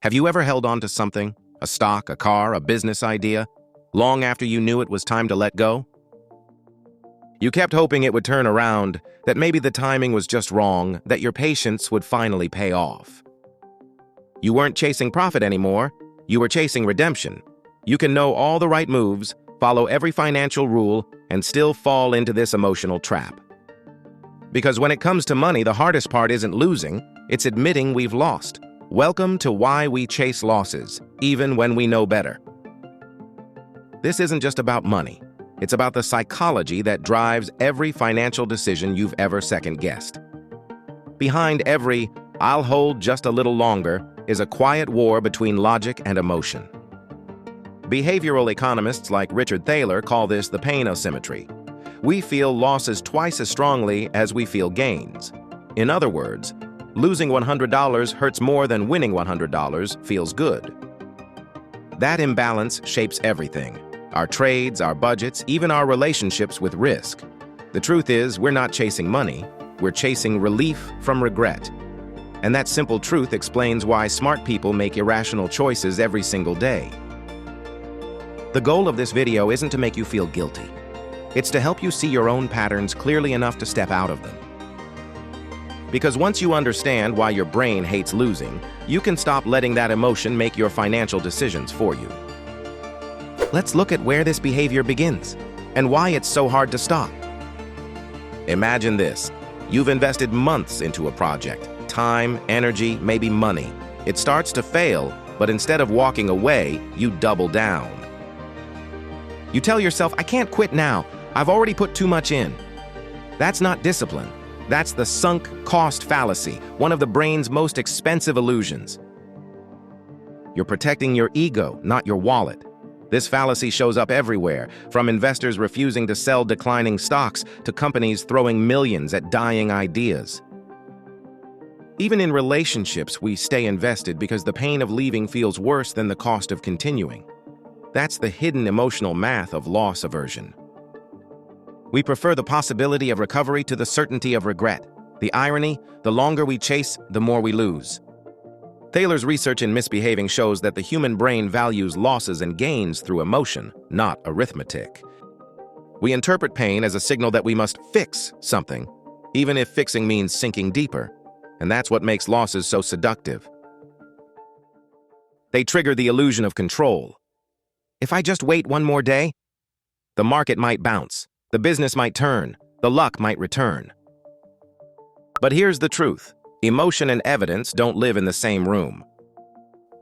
Have you ever held on to something, a stock, a car, a business idea, long after you knew it was time to let go? You kept hoping it would turn around, that maybe the timing was just wrong, that your patience would finally pay off. You weren't chasing profit anymore, you were chasing redemption. You can know all the right moves, follow every financial rule, and still fall into this emotional trap. Because when it comes to money, the hardest part isn't losing, it's admitting we've lost. Welcome to why we chase losses, even when we know better. This isn't just about money. It's about the psychology that drives every financial decision you've ever second-guessed. Behind every "I'll hold just a little longer" is a quiet war between logic and emotion. Behavioral economists like Richard Thaler call this the pain asymmetry. We feel losses twice as strongly as we feel gains. In other words, losing $100 hurts more than winning $100 feels good. That imbalance shapes everything: our trades, our budgets, even our relationships with risk. The truth is, we're not chasing money, we're chasing relief from regret. And that simple truth explains why smart people make irrational choices every single day. The goal of this video isn't to make you feel guilty. It's to help you see your own patterns clearly enough to step out of them. Because once you understand why your brain hates losing, you can stop letting that emotion make your financial decisions for you. Let's look at where this behavior begins and why it's so hard to stop. Imagine this. You've invested months into a project, time, energy, maybe money. It starts to fail, but instead of walking away, you double down. You tell yourself, "I can't quit now. I've already put too much in." That's not discipline. That's the sunk cost fallacy, one of the brain's most expensive illusions. You're protecting your ego, not your wallet. This fallacy shows up everywhere, from investors refusing to sell declining stocks to companies throwing millions at dying ideas. Even in relationships, we stay invested because the pain of leaving feels worse than the cost of continuing. That's the hidden emotional math of loss aversion. We prefer the possibility of recovery to the certainty of regret. The irony, the longer we chase, the more we lose. Thaler's research in misbehaving shows that the human brain values losses and gains through emotion, not arithmetic. We interpret pain as a signal that we must fix something, even if fixing means sinking deeper, and that's what makes losses so seductive. They trigger the illusion of control. If I just wait one more day, the market might bounce. The business might turn, the luck might return. But here's the truth. Emotion and evidence don't live in the same room.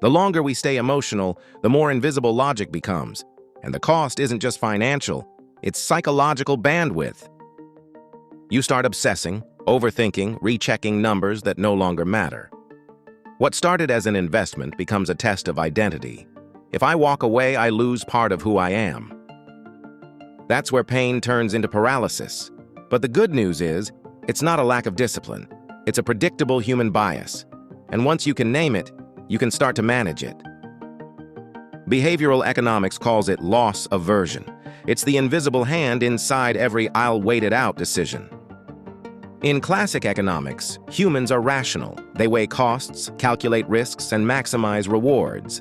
The longer we stay emotional, the more invisible logic becomes. And the cost isn't just financial, it's psychological bandwidth. You start obsessing, overthinking, rechecking numbers that no longer matter. What started as an investment becomes a test of identity. If I walk away, I lose part of who I am. That's where pain turns into paralysis. But the good news is, it's not a lack of discipline. It's a predictable human bias. And once you can name it, you can start to manage it. Behavioral economics calls it loss aversion. It's the invisible hand inside every "I'll wait it out" decision. In classic economics, humans are rational. They weigh costs, calculate risks, and maximize rewards.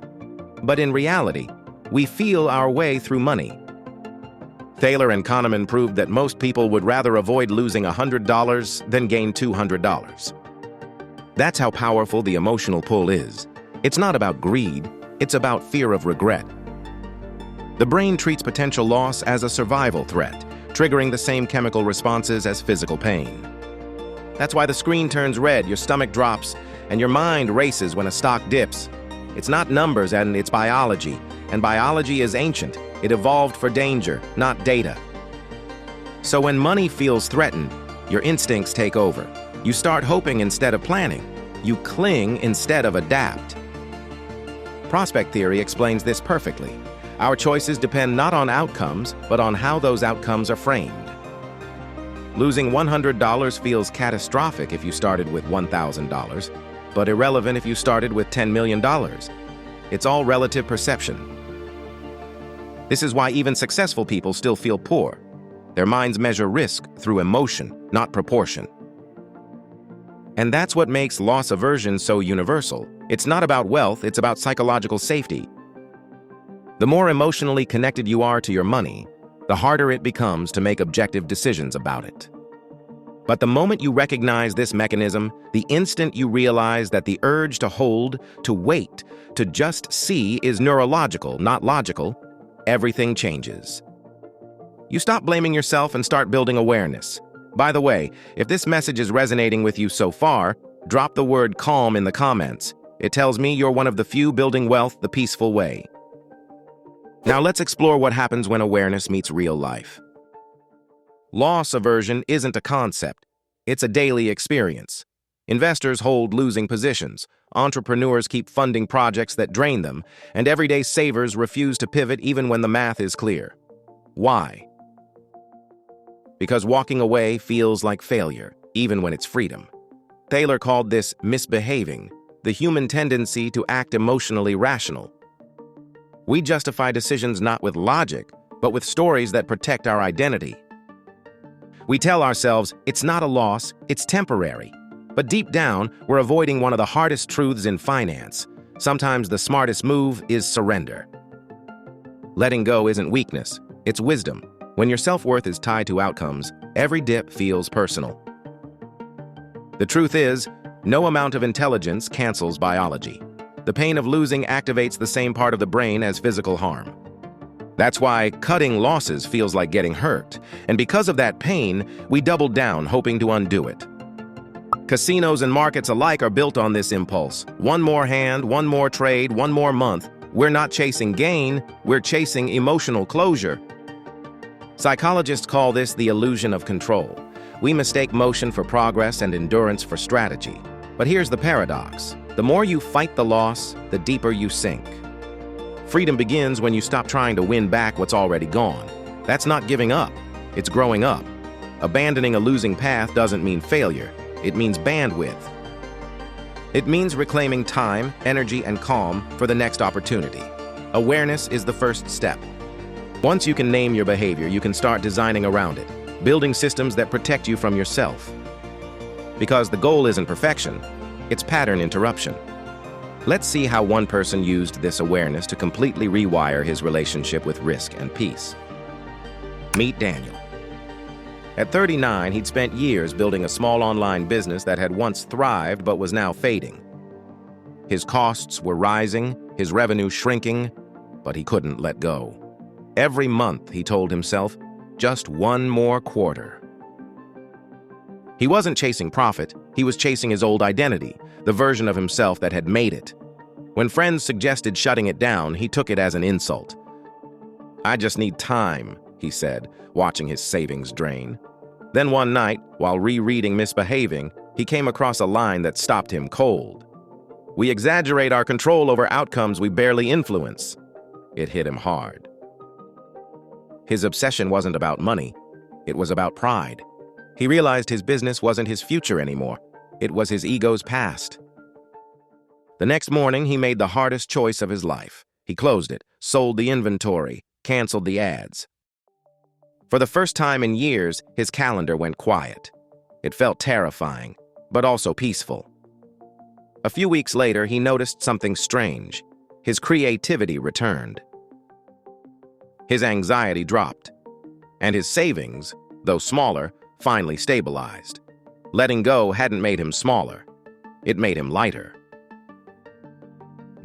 But in reality, we feel our way through money. Thaler and Kahneman proved that most people would rather avoid losing $100 than gain $200. That's how powerful the emotional pull is. It's not about greed, it's about fear of regret. The brain treats potential loss as a survival threat, triggering the same chemical responses as physical pain. That's why the screen turns red, your stomach drops, and your mind races when a stock dips. It's not numbers, and it's biology. And biology is ancient. It evolved for danger, not data. So when money feels threatened, your instincts take over. You start hoping instead of planning. You cling instead of adapt. Prospect theory explains this perfectly. Our choices depend not on outcomes, but on how those outcomes are framed. Losing $100 feels catastrophic if you started with $1,000, but irrelevant if you started with $10 million. It's all relative perception. This is why even successful people still feel poor. Their minds measure risk through emotion, not proportion. And that's what makes loss aversion so universal. It's not about wealth, it's about psychological safety. The more emotionally connected you are to your money, the harder it becomes to make objective decisions about it. But the moment you recognize this mechanism, the instant you realize that the urge to hold, to wait, to just see is neurological, not logical, everything changes. You stop blaming yourself and start building awareness. By the way, if this message is resonating with you so far, drop the word calm in the comments. It tells me you're one of the few building wealth the peaceful way. Now let's explore what happens when awareness meets real life. Loss aversion isn't a concept, it's a daily experience. Investors hold losing positions, entrepreneurs keep funding projects that drain them, and everyday savers refuse to pivot even when the math is clear. Why? Because walking away feels like failure, even when it's freedom. Taylor called this misbehaving, the human tendency to act emotionally rational. We justify decisions not with logic, but with stories that protect our identity. We tell ourselves, it's not a loss, it's temporary. But deep down, we're avoiding one of the hardest truths in finance. Sometimes the smartest move is surrender. Letting go isn't weakness, it's wisdom. When your self-worth is tied to outcomes, every dip feels personal. The truth is, no amount of intelligence cancels biology. The pain of losing activates the same part of the brain as physical harm. That's why cutting losses feels like getting hurt, and because of that pain, we double down hoping to undo it. Casinos and markets alike are built on this impulse. One more hand, one more trade, one more month. We're not chasing gain, we're chasing emotional closure. Psychologists call this the illusion of control. We mistake motion for progress and endurance for strategy. But here's the paradox. The more you fight the loss, the deeper you sink. Freedom begins when you stop trying to win back what's already gone. That's not giving up, it's growing up. Abandoning a losing path doesn't mean failure, it means bandwidth. It means reclaiming time, energy, and calm for the next opportunity. Awareness is the first step. Once you can name your behavior, you can start designing around it, building systems that protect you from yourself. Because the goal isn't perfection, it's pattern interruption. Let's see how one person used this awareness to completely rewire his relationship with risk and peace. Meet Daniel. At 39, he'd spent years building a small online business that had once thrived but was now fading. His costs were rising, his revenue shrinking, but he couldn't let go. Every month, he told himself, just one more quarter. He wasn't chasing profit, he was chasing his old identity, the version of himself that had made it. When friends suggested shutting it down, he took it as an insult. "I just need time," he said, watching his savings drain. Then one night, while rereading Misbehaving, he came across a line that stopped him cold. "We exaggerate our control over outcomes we barely influence." It hit him hard. His obsession wasn't about money, it was about pride. He realized his business wasn't his future anymore, it was his ego's past. The next morning, he made the hardest choice of his life. He closed it, sold the inventory, canceled the ads. For the first time in years, his calendar went quiet. It felt terrifying, but also peaceful. A few weeks later, he noticed something strange. His creativity returned. His anxiety dropped, and his savings, though smaller, finally stabilized. Letting go hadn't made him smaller. It made him lighter.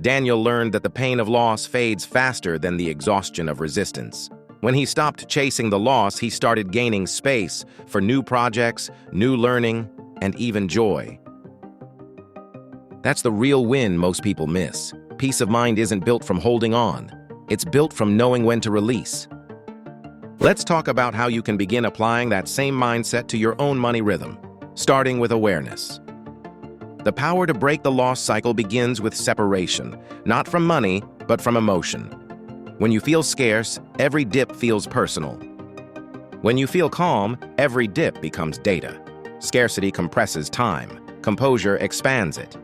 Daniel learned that the pain of loss fades faster than the exhaustion of resistance. When he stopped chasing the loss, he started gaining space for new projects, new learning, and even joy. That's the real win most people miss. Peace of mind isn't built from holding on. It's built from knowing when to release. Let's talk about how you can begin applying that same mindset to your own money rhythm, starting with awareness. The power to break the loss cycle begins with separation, not from money, but from emotion. When you feel scarce, every dip feels personal. When you feel calm, every dip becomes data. Scarcity compresses time. Composure expands it.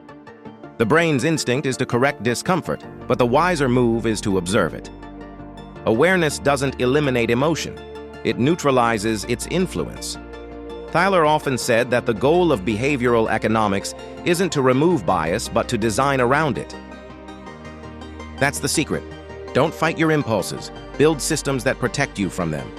The brain's instinct is to correct discomfort, but the wiser move is to observe it. Awareness doesn't eliminate emotion. It neutralizes its influence. Thaler often said that the goal of behavioral economics isn't to remove bias, but to design around it. That's the secret. Don't fight your impulses. Build systems that protect you from them.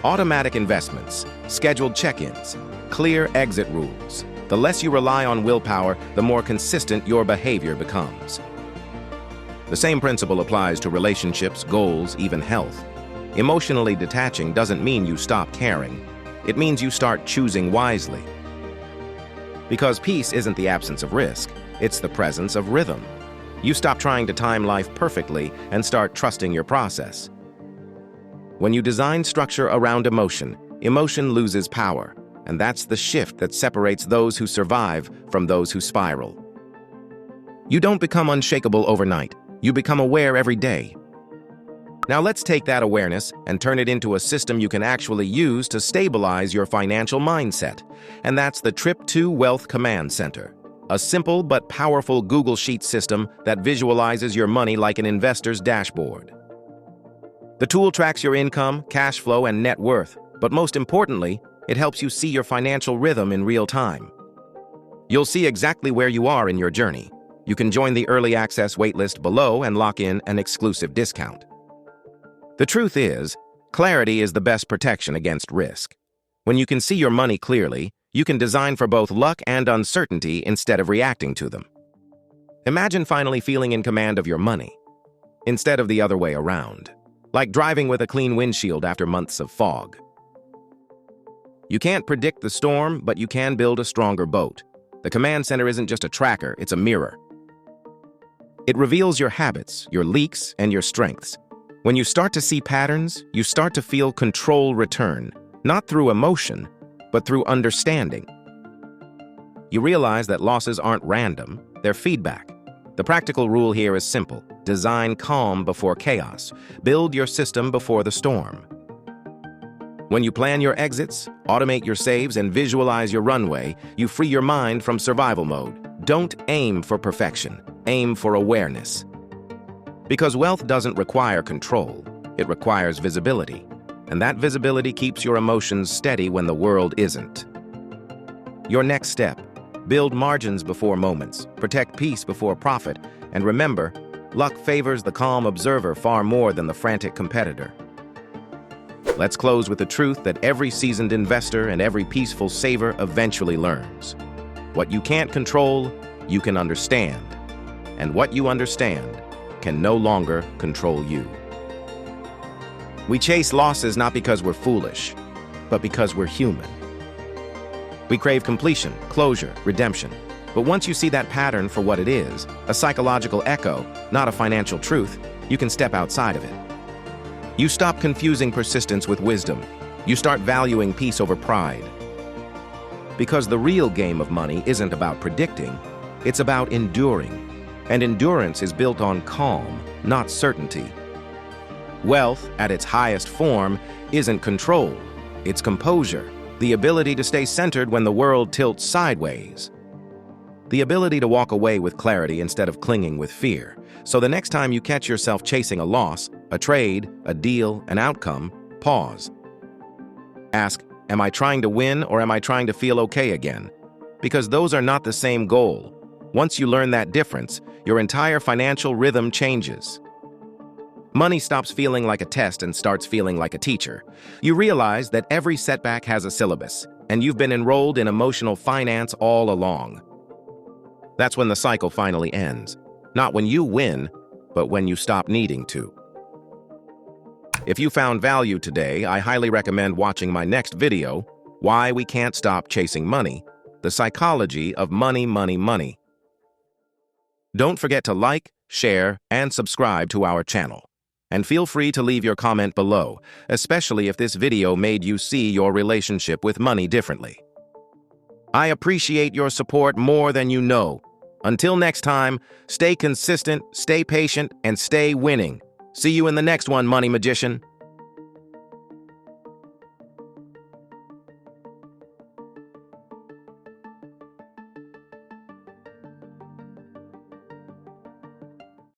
Automatic investments, scheduled check-ins, clear exit rules. The less you rely on willpower, the more consistent your behavior becomes. The same principle applies to relationships, goals, even health. Emotionally detaching doesn't mean you stop caring. It means you start choosing wisely. Because peace isn't the absence of risk, it's the presence of rhythm. You stop trying to time life perfectly and start trusting your process. When you design structure around emotion, emotion loses power, and that's the shift that separates those who survive from those who spiral. You don't become unshakable overnight. You become aware every day. Now let's take that awareness and turn it into a system you can actually use to stabilize your financial mindset. And that's the Trip to Wealth Command Center, a simple but powerful Google Sheets system that visualizes your money like an investor's dashboard. The tool tracks your income, cash flow, and net worth, but most importantly, it helps you see your financial rhythm in real time. You'll see exactly where you are in your journey. You can join the early access waitlist below and lock in an exclusive discount. The truth is, clarity is the best protection against risk. When you can see your money clearly, you can design for both luck and uncertainty instead of reacting to them. Imagine finally feeling in command of your money, instead of the other way around, like driving with a clean windshield after months of fog. You can't predict the storm, but you can build a stronger boat. The command center isn't just a tracker, it's a mirror. It reveals your habits, your leaks, and your strengths. When you start to see patterns, you start to feel control return, not through emotion, but through understanding. You realize that losses aren't random, they're feedback. The practical rule here is simple. Design calm before chaos. Build your system before the storm. When you plan your exits, automate your saves, and visualize your runway, you free your mind from survival mode. Don't aim for perfection. Aim for awareness. Because wealth doesn't require control, it requires visibility. And that visibility keeps your emotions steady when the world isn't. Your next step: build margins before moments, protect peace before profit, and remember, luck favors the calm observer far more than the frantic competitor. Let's close with the truth that every seasoned investor and every peaceful saver eventually learns. What you can't control, you can understand. And what you understand can no longer control you. We chase losses not because we're foolish, but because we're human. We crave completion, closure, redemption. But once you see that pattern for what it is, a psychological echo, not a financial truth, you can step outside of it. You stop confusing persistence with wisdom. You start valuing peace over pride. Because the real game of money isn't about predicting, it's about enduring. And endurance is built on calm, not certainty. Wealth, at its highest form, isn't control. It's composure, the ability to stay centered when the world tilts sideways. The ability to walk away with clarity instead of clinging with fear. So the next time you catch yourself chasing a loss, a trade, a deal, an outcome, pause. Ask, am I trying to win or am I trying to feel okay again? Because those are not the same goal. Once you learn that difference, your entire financial rhythm changes. Money stops feeling like a test and starts feeling like a teacher. You realize that every setback has a syllabus, and you've been enrolled in emotional finance all along. That's when the cycle finally ends. Not when you win, but when you stop needing to. If you found value today, I highly recommend watching my next video, Why We Can't Stop Chasing Money, The Psychology of Money, Money, Money. Don't forget to like, share, and subscribe to our channel. And feel free to leave your comment below, especially if this video made you see your relationship with money differently. I appreciate your support more than you know. Until next time, stay consistent, stay patient, and stay winning. See you in the next one, Money Magician.